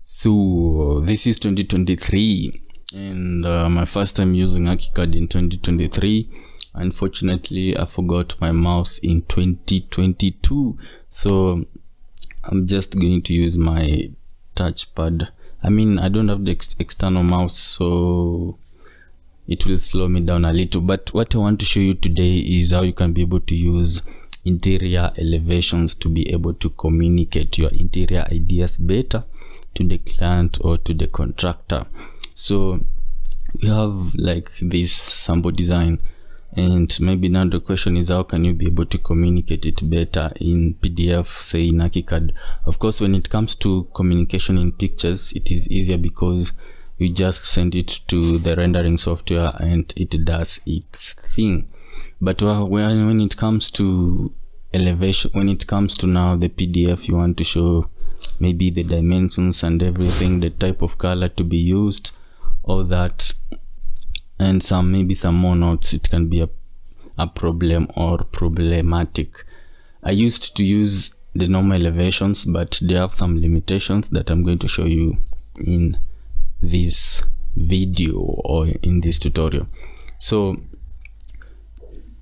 So this is 2023 and my first time using ArchiCAD in 2023. Unfortunately, I forgot my mouse in 2022, so I'm just going to use my touchpad. I mean, I don't have the external mouse, so it will slow me down a little. But what I want to show you today is how you can be able to use interior elevations to be able to communicate your interior ideas better to the client or to the contractor. So we have like this sample design, and maybe now the question is, how can you be able to communicate it better in PDF, say in ArchiCAD? Of course, when it comes to communication in pictures, it is easier because you just send it to the rendering software and it does its thing. But when it comes to elevation, when it comes to now the PDF, you want to show maybe the dimensions and everything, the type of color to be used, all that, and maybe some more notes. It can be a problem or problematic. I used to use the normal elevations, but they have some limitations that I'm going to show you in this video or in this tutorial. So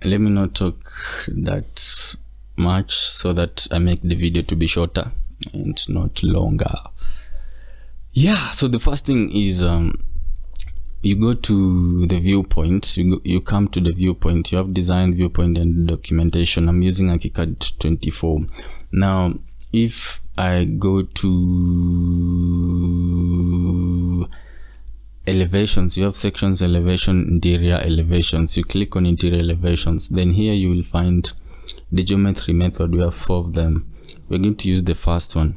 let me not talk that much so that I make the video to be shorter and not longer. Yeah, so the first thing is you go to the viewpoint. You come to the viewpoint. You have design, viewpoint, and documentation. I'm using ArchiCAD 24. Now if I go to elevations, you have sections, elevation, interior elevations. You click on interior elevations, then here you will find the geometry method. We have 4 of them. We're going to use the first one.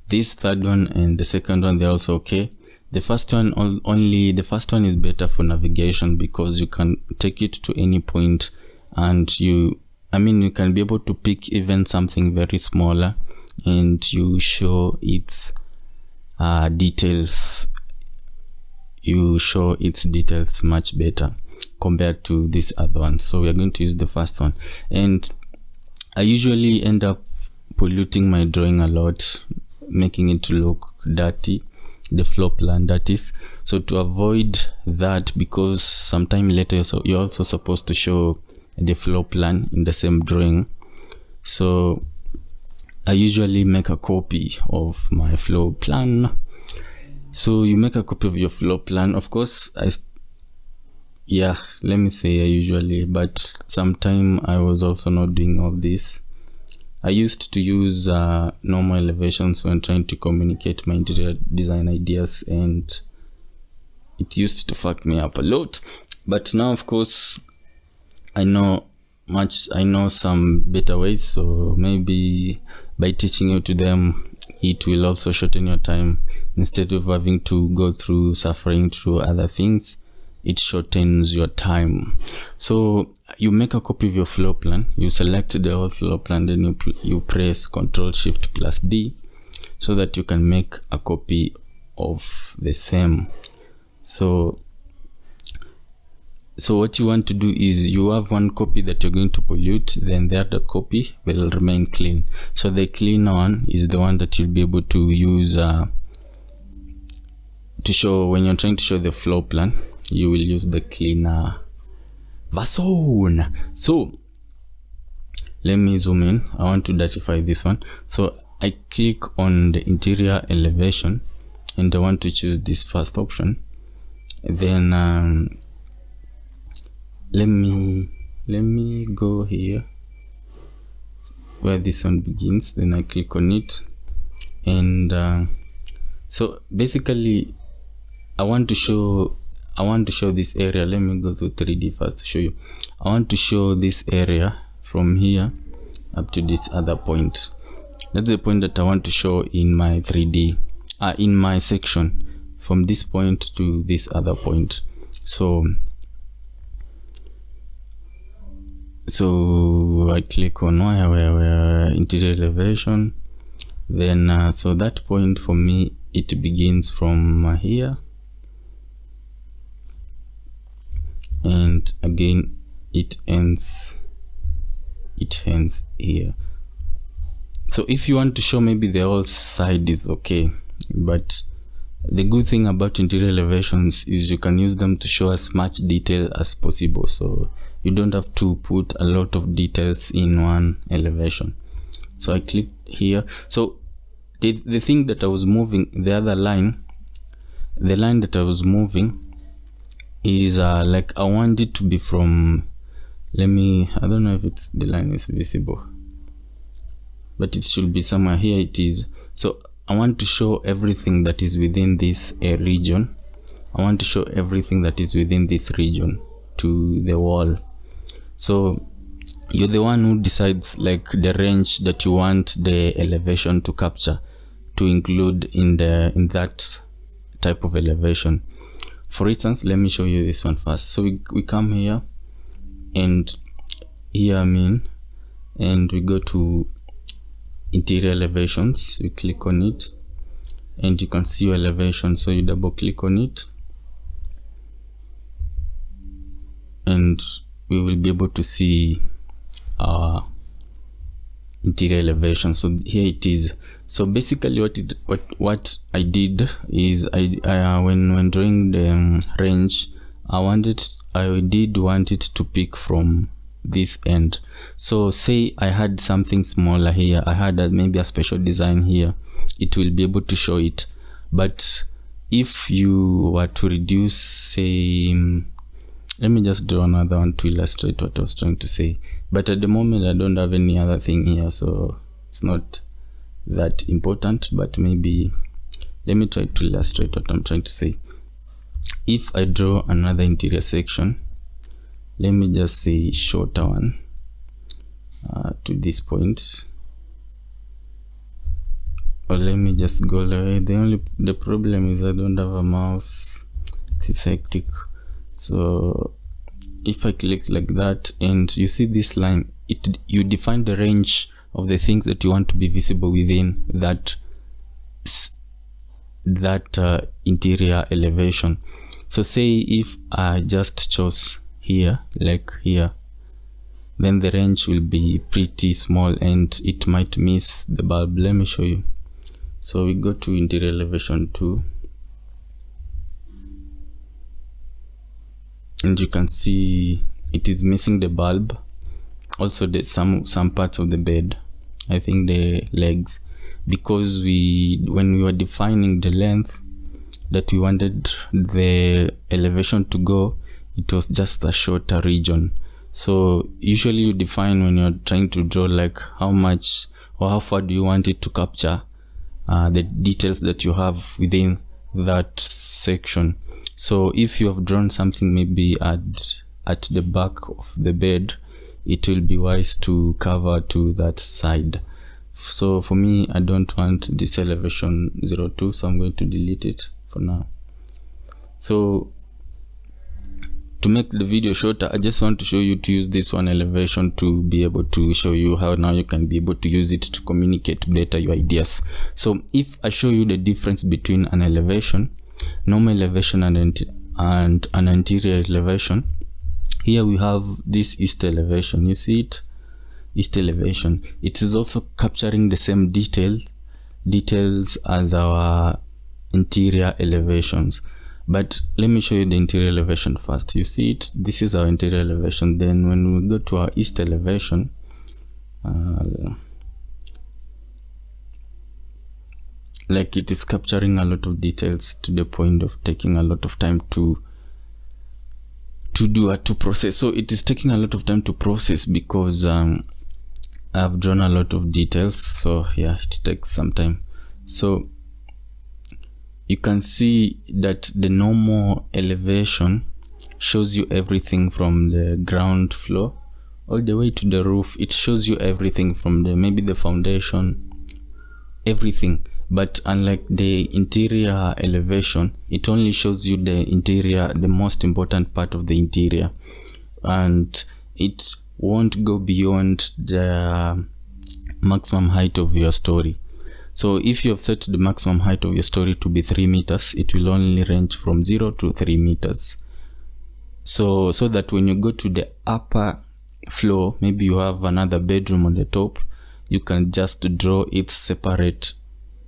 This third one and the second one, they're also okay. The first one the first one is better for navigation because you can take it to any point, and you can be able to pick even something very smaller and you show its details. You show its details much better compared to this other one. So we are going to use the first one, and I usually end up polluting my drawing a lot, making it to look dirty, the floor plan, that is. So to avoid that, because sometime later you're also supposed to show the floor plan in the same drawing, so I usually make a copy of my floor plan. So you make a copy of your floor plan. Of course, let me say I usually, but sometime I was also not doing all this. I used to use normal elevations when trying to communicate my interior design ideas, and it used to fuck me up a lot. But now, of course, I know some better ways, so maybe by teaching you to them, it will also shorten your time. Instead of having to go through suffering through other things, it shortens your time. So you make a copy of your floor plan, you select the whole floor plan, then you press Ctrl+Shift+D so that you can make a copy of the same. So what you want to do is, you have one copy that you're going to pollute, then the other copy will remain clean. So the clean one is the one that you'll be able to use to show when you're trying to show the floor plan. You will use the cleaner version. So let me zoom in. I want to dirtify this one, so I click on the interior elevation and I want to choose this first option. Then let me go here where this one begins, then I click on it, and so basically I want to show this area. Let me go to 3D first to show you. I want to show this area from here up to this other point. That's the point that I want to show in my 3D, in my section, from this point to this other point. So I click on where interior elevation, then so that point for me, it begins from here, and again it ends here. So if you want to show maybe the whole side is okay, but the good thing about interior elevations is you can use them to show as much detail as possible, so you don't have to put a lot of details in one elevation. So I click here. So the thing that I was moving, the line that I was moving is like I want it to be from, I don't know if the line is visible, but it should be somewhere here. It is. So I want to show everything that is within this region. I want to show everything that is within this region to the wall. So you're the one who decides like the range that you want the elevation to capture, to include in that type of elevation. For instance, let me show you this one first. So we come here, and here and we go to interior elevations. We click on it, and you can see your elevation. So you double click on it, and we will be able to see our interior elevation. So here it is. So basically what I did is when drawing the range, I did want it to pick from this end. So say I had something smaller here, I had maybe a special design here, it will be able to show it. But if you were to reduce, say, let me just draw another one to illustrate what I was trying to say. But at the moment I don't have any other thing here, so it's not that important. But maybe let me try to illustrate what I'm trying to say. If I draw another interior section, let me just say shorter one to this point, or let me just go away. The problem is I don't have a mouse. It's hectic. So if I click like that, and you see this line, you define the range of the things that you want to be visible within that interior elevation. So say if I just chose here, like here, then the range will be pretty small and it might miss the bulb. Let me show you. So we go to interior elevation 2, and you can see it is missing the bulb. Also some parts of the bed, I think the legs, because when we were defining the length that we wanted the elevation to go, it was just a shorter region. So usually you define when you're trying to draw like how much or how far do you want it to capture the details that you have within that section. So if you have drawn something maybe at the back of the bed, it will be wise to cover to that side. So for me, I don't want this elevation 02, so I'm going to delete it for now. So to make the video shorter, I just want to show you to use this one elevation to be able to show you how now you can be able to use it to communicate better your ideas. So if I show you the difference between an elevation, normal elevation, and an interior elevation, here we have this east elevation. You see it? East elevation. It is also capturing the same details as our interior elevations. But let me show you the interior elevation first. You see it? This is our interior elevation. Then when we go to our east elevation, like it is capturing a lot of details to the point of taking a lot of time to process. So it is taking a lot of time to process because I've drawn a lot of details. So yeah, it takes some time. So you can see that the normal elevation shows you everything from the ground floor all the way to the roof. It shows you everything from maybe the foundation, everything. But unlike the interior elevation, it only shows you the interior, the most important part of the interior, and it won't go beyond the maximum height of your story. So if you have set the maximum height of your story to be 3 meters, it will only range from 0 to 3 meters. So that when you go to the upper floor, maybe you have another bedroom on the top, you can just draw its separate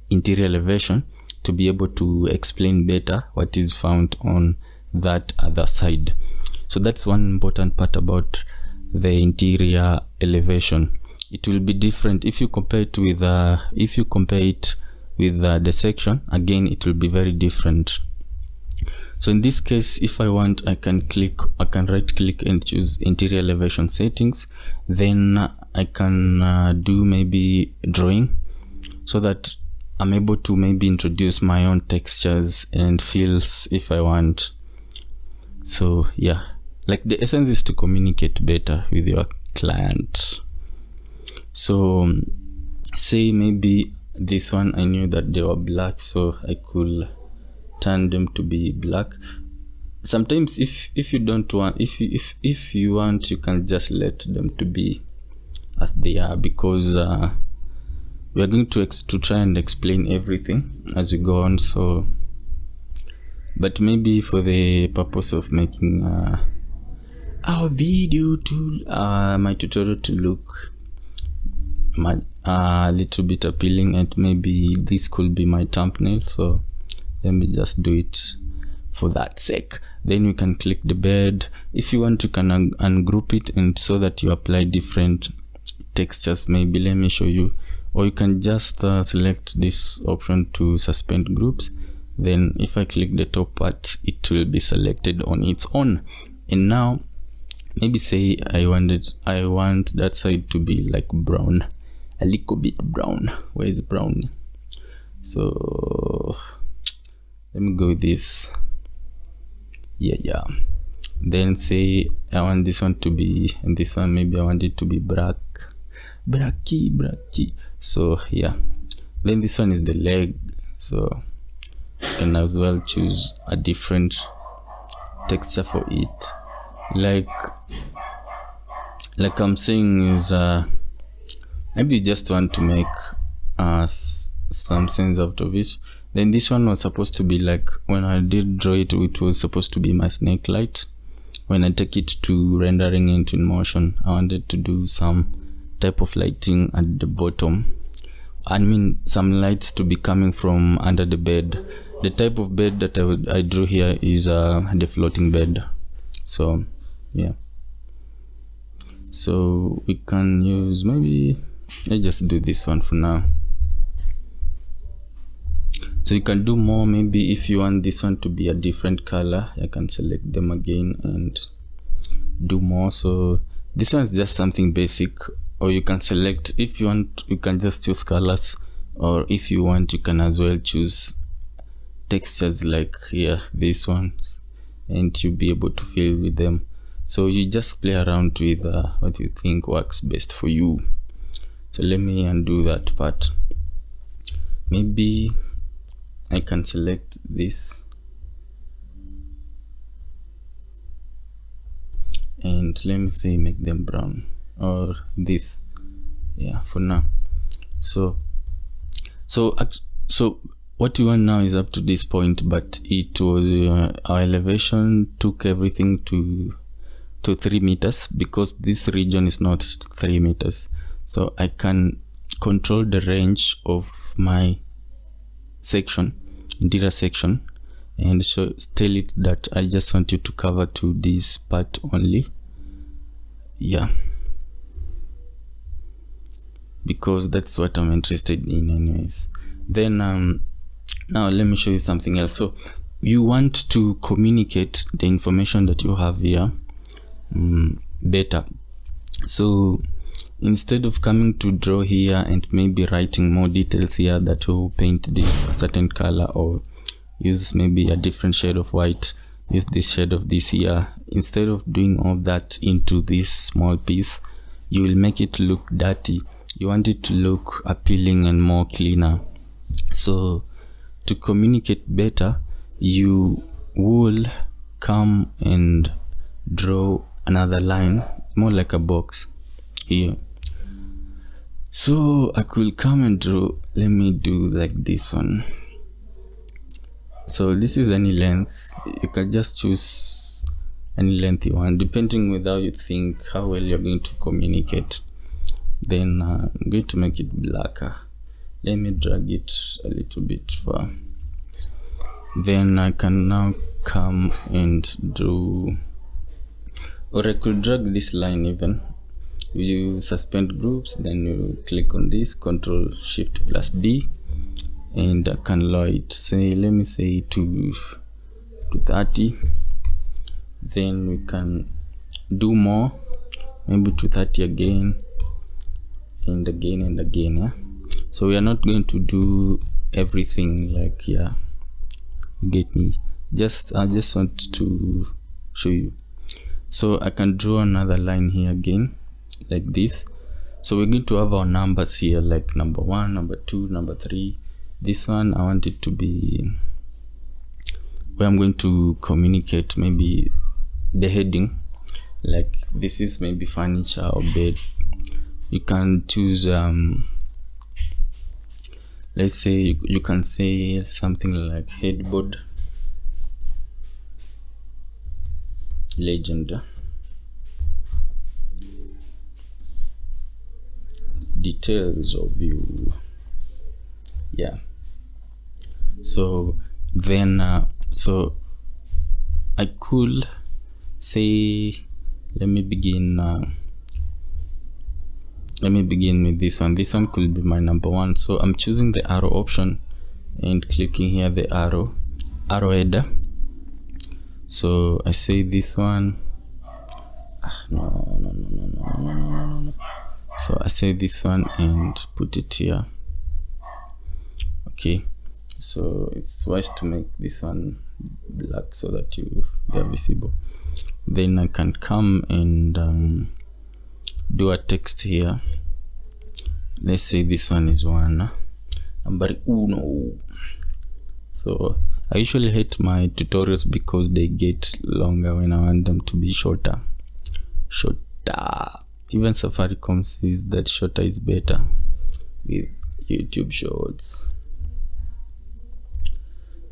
interior elevation to be able to explain better what is found on that other side. So that's one important part about the interior elevation. It will be different if you compare it with the section. Again, it will be very different. So in this case, if I want, I can right click and choose interior elevation settings. Then I can do maybe drawing, so that I'm able to maybe introduce my own textures and fills if I want. So yeah, like the essence is to communicate better with your client. So say maybe this one, I knew that they were black, so I could turn them to be black. Sometimes if you don't want, if you want, you can just let them to be as they are, because we are going to try and explain everything as we go on. So but maybe for the purpose of making our video to my tutorial to look a little bit appealing, and maybe this could be my thumbnail, so let me just do it for that sake. Then you can click the bed. If you want, you can ungroup it, and so that you apply different textures. Maybe let me show you, or you can just select this option to suspend groups. Then if I click the top part, it will be selected on its own. And now maybe say I want that side to be like brown, a little bit brown. Where is brown? So let me go with this. Yeah. Then say I want this one to be, and this one maybe I want it to be bracky. So yeah, then this one is the leg, so you can as well choose a different texture for it. Like I'm saying is maybe you just want to make some sense out of it. Then this one was supposed to be like, when I did draw it, it was supposed to be my snake light. When I take it to rendering into in motion, I wanted to do some type of lighting at the bottom. I mean, some lights to be coming from under the bed. The type of bed that I drew here is the floating bed. So yeah, so we can use, maybe let's just do this one for now. So you can do more. Maybe if you want this one to be a different color, I can select them again and do more. So this one is just something basic, or you can select, if you want, you can just choose colors, or if you want, you can as well choose textures like here, this one, and you'll be able to fill with them. So you just play around with what you think works best for you. So let me undo that part. Maybe I can select this and let me say make them brown, or this, yeah, for now. So what we want now is up to this point, but it was our elevation took everything to 3 meters, because this region is not 3 meters. So I can control the range of my section, interior section, and so tell it that I just want you to cover to this part only. Yeah, because that's what I'm interested in anyways. Then now let me show you something else. So you want to communicate the information that you have here better. So instead of coming to draw here and maybe writing more details here that will paint this a certain color, or use maybe a different shade of white, use this shade of this here, instead of doing all that into this small piece, you will make it look dirty. You want it to look appealing and more cleaner. So to communicate better, you will come and draw another line, more like a box here. So I could come and draw, let me do like this one. So this is any length, you can just choose any length you want, depending with how you think how well you're going to communicate. Then I'm going to make it blacker. Let me drag it a little bit far. Then I can now come and do, or I could drag this line even. You suspend groups, then you click on this, Control Shift plus D, and I can lower it. Say, let me say to 30. Then we can do more, maybe to 30 again, and again and again. Yeah. So we are not going to do everything like, yeah, you get me. I just want to show you. So I can draw another line here again, like this. So we're going to have our numbers here, like number 1, number 2, number 3. This one I want it to be where I'm going to communicate, maybe the heading, like this is maybe furniture or bed. You can choose let's say you can say something like headboard legend, details of you. Yeah. So then so I could say, let me begin with this one. This one could be my number 1. So I'm choosing the arrow option and clicking here the arrow header. So I say this one, no. So I say this one and put it here. Okay, so it's wise to make this one black so that they are visible. Then I can come and do a text here. Let's say this one is one, number uno. So I usually hate my tutorials because they get longer when I want them to be shorter. Even Safaricom says that shorter is better with YouTube Shorts.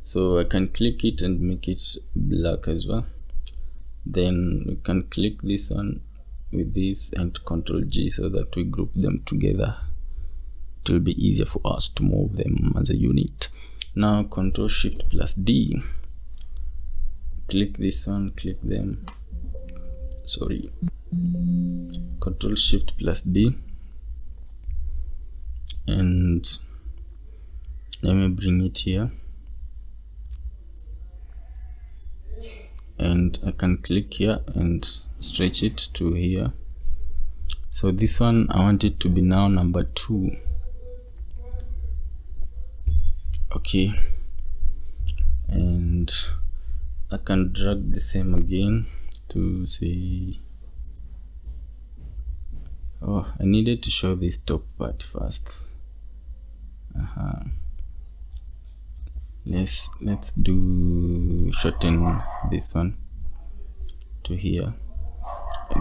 So I can click it and make it black as well. Then we can click this one with this and Control G so that we group them together. It will be easier for us to move them as a unit. Now Control Shift plus D, click this one, click them, Control Shift plus D, and let me bring it here, and I can click here and stretch it to here. So this one I want it to be now number 2. Okay, and I can drag the same again to say, oh, I needed to show this top part first. Let's do shorten this one to here.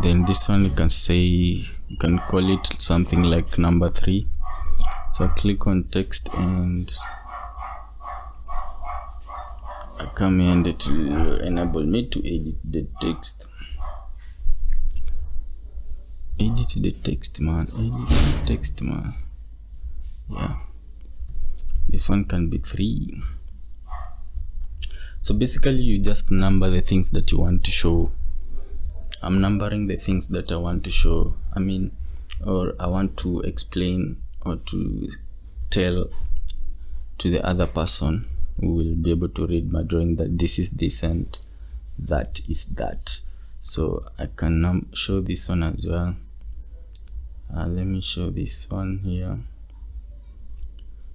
Then this one you can say, you can call it something like number 3. So I click on text and I come here and it will enable me to edit the text. Edit the text, man. Yeah, this one can be 3. So basically you just number the things that you want to show. I'm numbering the things that I want to show, or I want to explain or to tell to the other person who will be able to read my drawing that this is this and that is that. So I can show this one as well. Let me show this one here.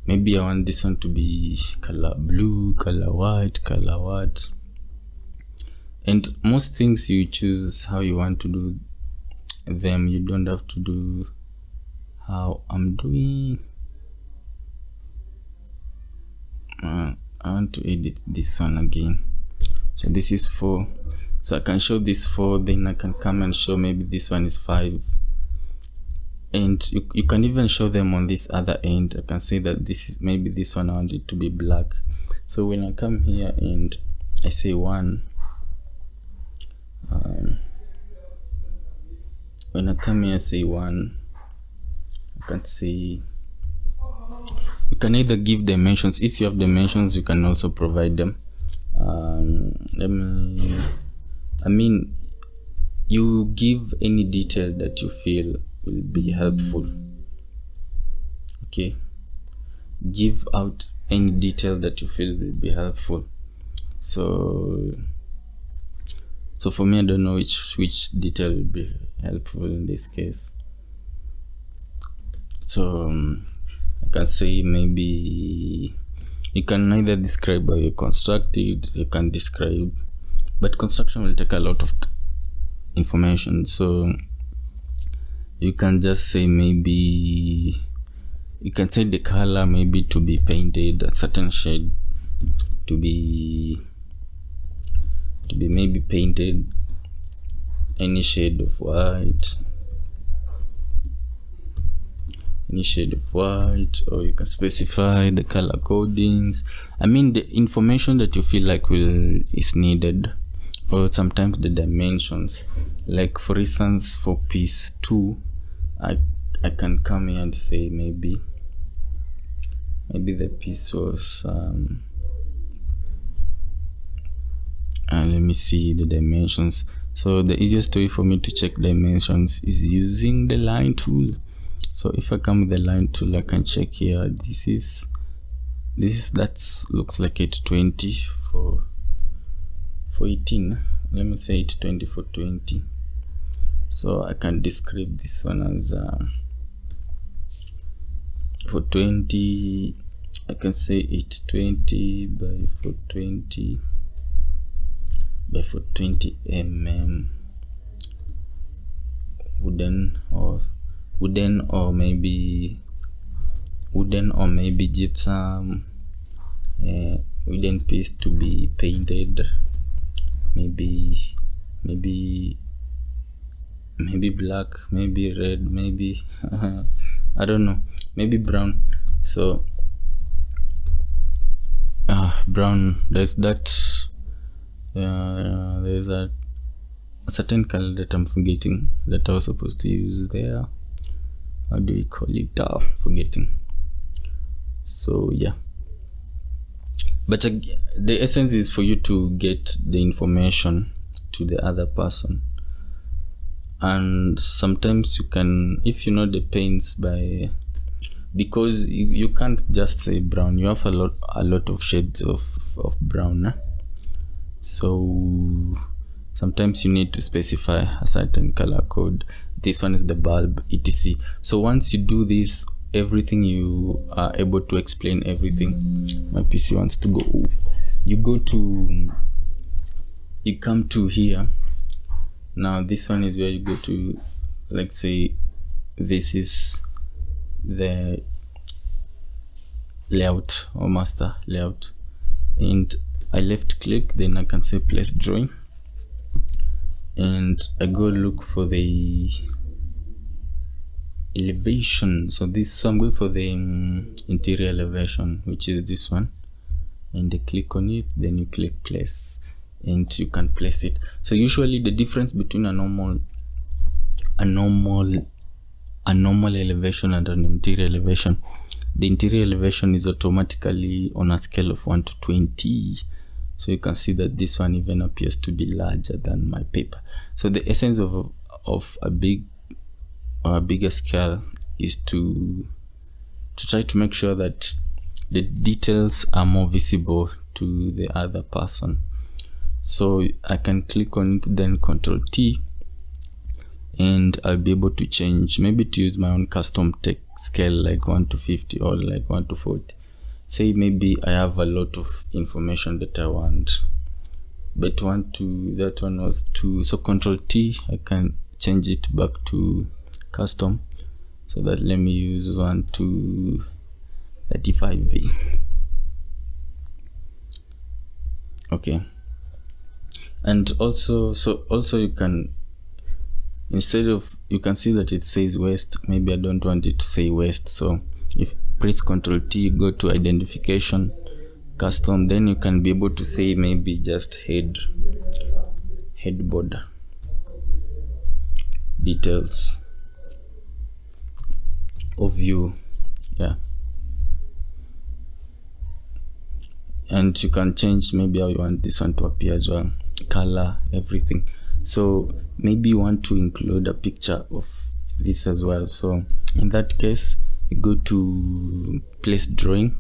Maybe I want this one to be color blue, color white, color what. And most things you choose how you want to do them. You don't have to do how I'm doing. I want to edit this one again. So this is 4. So I can show this 4, then I can come and show maybe this one is 5. And you can even show them on this other end. I can say that this is maybe this one I want it to be black. So when I come here and I say 1, when I come here say 1, I can say, you can either give dimensions. If you have dimensions, you can also provide them. You give any detail that you feel will be helpful. Okay, give out any detail that you feel will be helpful. So for me, I don't know which detail will be helpful in this case. So I can say maybe you can either describe how you constructed, you can describe, but construction will take a lot of information. So you can just say maybe you can say the color maybe to be painted a certain shade, to be maybe painted any shade of white, or you can specify the color codings. The information that you feel like is needed, or sometimes the dimensions. Like for instance, for piece 2, I can come here and say maybe the piece was let me see the dimensions. So the easiest way for me to check dimensions is using the line tool. So if I come with the line tool, I can check here. This is looks like 820 for 18. Let me say 820 for 20. So I can describe this one as for 20. I can say 820 by 420 by 420 wooden or maybe gypsum, wooden piece to be painted, maybe black, maybe red, maybe I don't know, maybe brown. So brown, there's a certain color that I'm forgetting that I was supposed to use there. How do we call it? Forgetting. So yeah, but the essence is for you to get the information to the other person. And sometimes you can, if you know the paints by, because you can't just say brown, you have a lot of shades of brown, so sometimes you need to specify a certain color code. This one is the bulb, etc. So once you do this, everything, you are able to explain everything. My PC wants to go off. You come to here. Now this one is where you go to, like say this is the layout or master layout, and I left click, then I can say place drawing, and I go look for the elevation. So I'm going for the interior elevation, which is this one, and I click on it, then you click place, and you can place it. So usually the difference between a normal elevation and an interior elevation, the interior elevation is automatically on a scale of 1 to 20. So you can see that this one even appears to be larger than my paper. So the essence of a bigger scale is to try to make sure that the details are more visible to the other person. So I can click on it, then Control T, and I'll be able to change, maybe to use my own custom text scale, like 1 to 50 or like 1 to 40. Say maybe I have a lot of information that I want, but that one was too, so Control T, I can change it back to custom. So that, let me use 1 to 35V. Okay. And also you can, instead of, you can see that it says west, maybe I don't want it to say west. So if press Ctrl T, go to identification, custom, then you can be able to say maybe just headboard details of view. Yeah, and you can change maybe how you want this one to appear as well, color, everything. So maybe you want to include a picture of this as well. So in that case, you go to place drawing,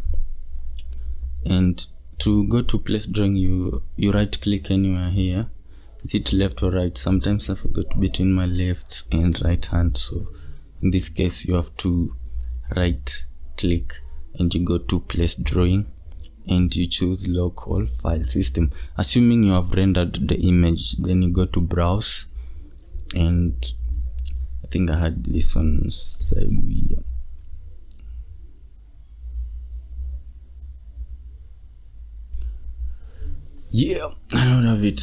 and to go to place drawing, you right click anywhere here. Is it left or right? Sometimes I forgot between my left and right hand, so in this case you have to right click and you go to place drawing and you choose local file system. Assuming you have rendered the image, then you go to browse, and I think I had this on somewhere. Yeah, I don't have it.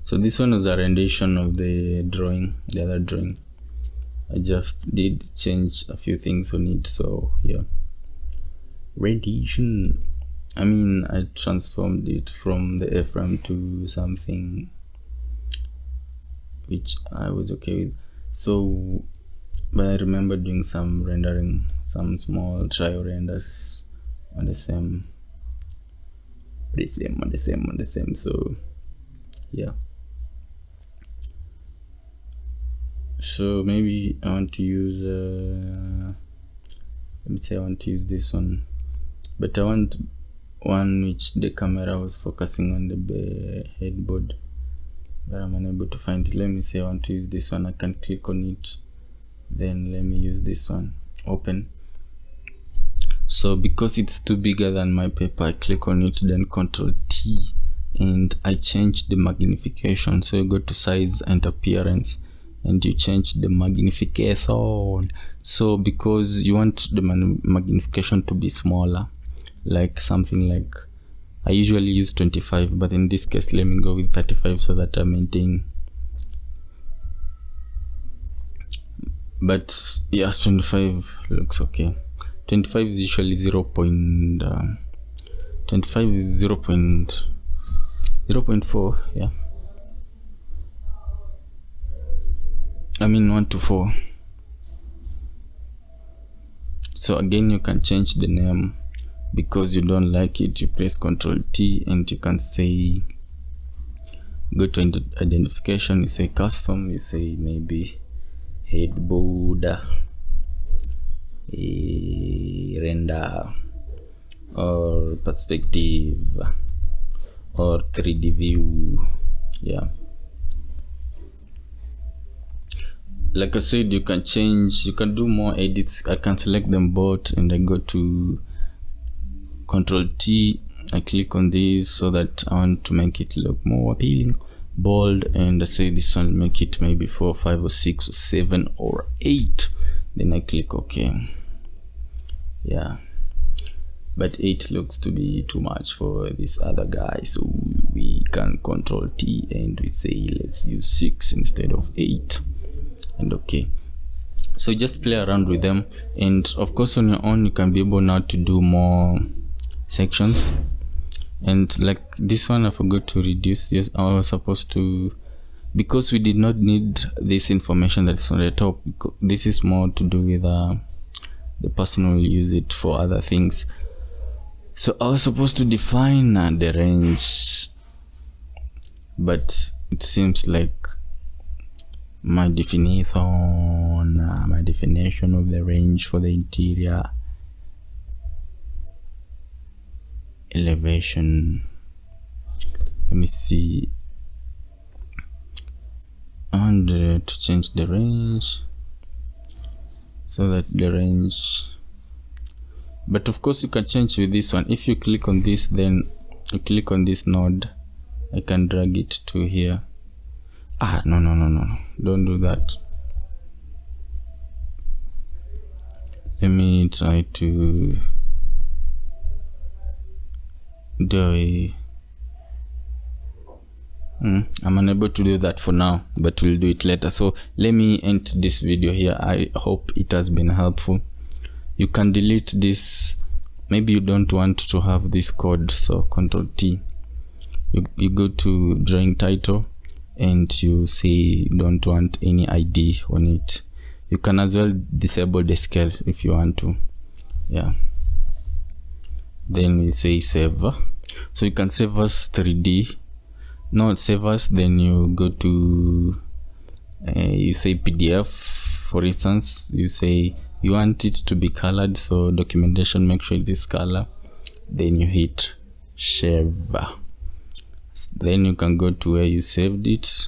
So this one is a rendition of the drawing, the other drawing. I just did change a few things on it. So yeah, rendition. I mean, I transformed it from the F-frame to something which I was okay with. So, but I remember doing some rendering, some small trial renders on the same. So yeah. So maybe I want to use let me say I want to use this one, but I want one which the camera was focusing on the headboard, but I'm unable to find it. Let me say I want to use this one. I can click on it, then let me use this one, open. So because it's too bigger than my paper, I click on it, then Ctrl T, and I change the magnification. So you go to size and appearance, and you change the magnification. So because you want the magnification to be smaller, like something like, I usually use 25, but in this case let me go with 35 so that I maintain. But yeah, 25 looks okay. 25 is usually 25 is 0.4, yeah. I mean 1 to 4. So again, you can change the name. Because you don't like it, you press Ctrl T, and you can say, go to identification, you say custom, you say maybe headboard, render, or perspective, or 3D view. Yeah, like I said, you can change, you can do more edits. I can select them both, and I go to Ctrl T, I click on this so that I want to make it look more appealing, bold, and I say this one, make it maybe 4, 5, or 6, or 7, or 8. Then I click OK. Yeah, but 8 looks to be too much for this other guy, so we can Ctrl T and we say let's use 6 instead of 8, and OK. So just play around with them, and of course on your own you can be able now to do more sections. And like this one, I forgot to reduce. Yes, I was supposed to, because we did not need this information that's on the top. This is more to do with the person will use it for other things. So I was supposed to define the range, but it seems like my definition of the range for the interior elevation, let me see, and to change the range so that the range, but of course you can change with this one. If you click on this, then you click on this node, I can drag it to here. No, don't do that. Let me try to do I'm unable to do that for now, but we'll do it later. So let me end this video here. I hope it has been helpful. You can delete this, maybe you don't want to have this code, so Ctrl T, you go to drawing title and you say you don't want any ID on it. You can as well disable the scale if you want to. Yeah, then we say save. So you can save as 3D, not save as, then you go to you say PDF, for instance. You say you want it to be colored, so documentation, make sure it is color, then you hit save. Then you can go to where you saved it.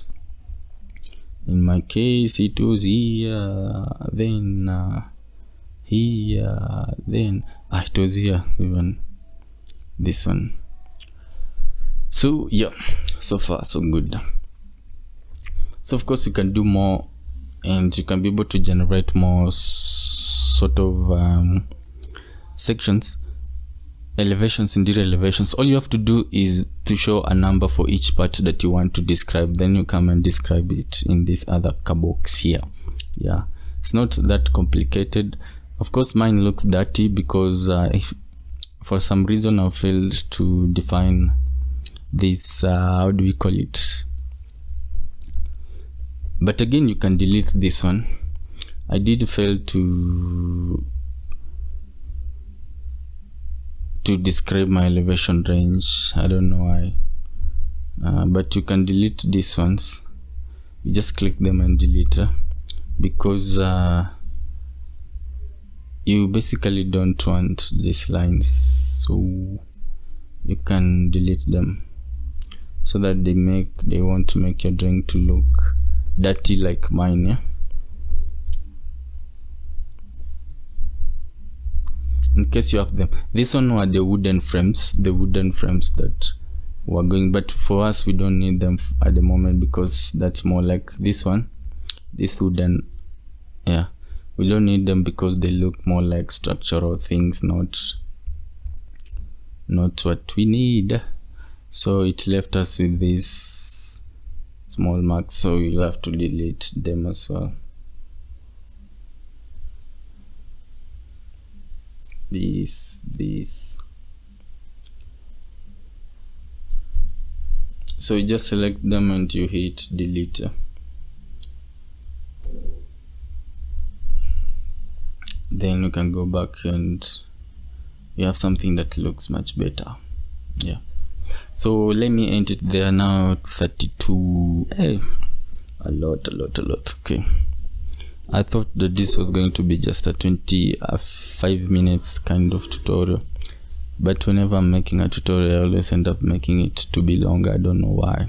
In my case it was here, then here, then it was here, even this one. So yeah, so far so good. So of course you can do more, and you can be able to generate more sort of sections, elevations, interior elevations. All you have to do is to show a number for each part that you want to describe, then you come and describe it in this other box here. Yeah, it's not that complicated. Of course mine looks dirty because if for some reason I failed to define this how do we call it, but again you can delete this one. I did fail to describe my elevation range, I don't know why, but you can delete these ones. You just click them and delete, because you basically don't want these lines, so you can delete them so that they want to make your drawing to look dirty like mine. Yeah, in case you have them. This one were the wooden frames that were going, but for us we don't need them at the moment because that's more like this one, this wooden. Yeah, we don't need them because they look more like structural things, not what we need. So it left us with these small marks, so you'll have to delete them as well. These. So you just select them and you hit delete. Then you can go back and you have something that looks much better. Yeah, so let me end it there now. 32. Hey, a lot. Okay, I thought that this was going to be just a 25 minutes kind of tutorial, but whenever I'm making a tutorial I always end up making it to be longer. I don't know why.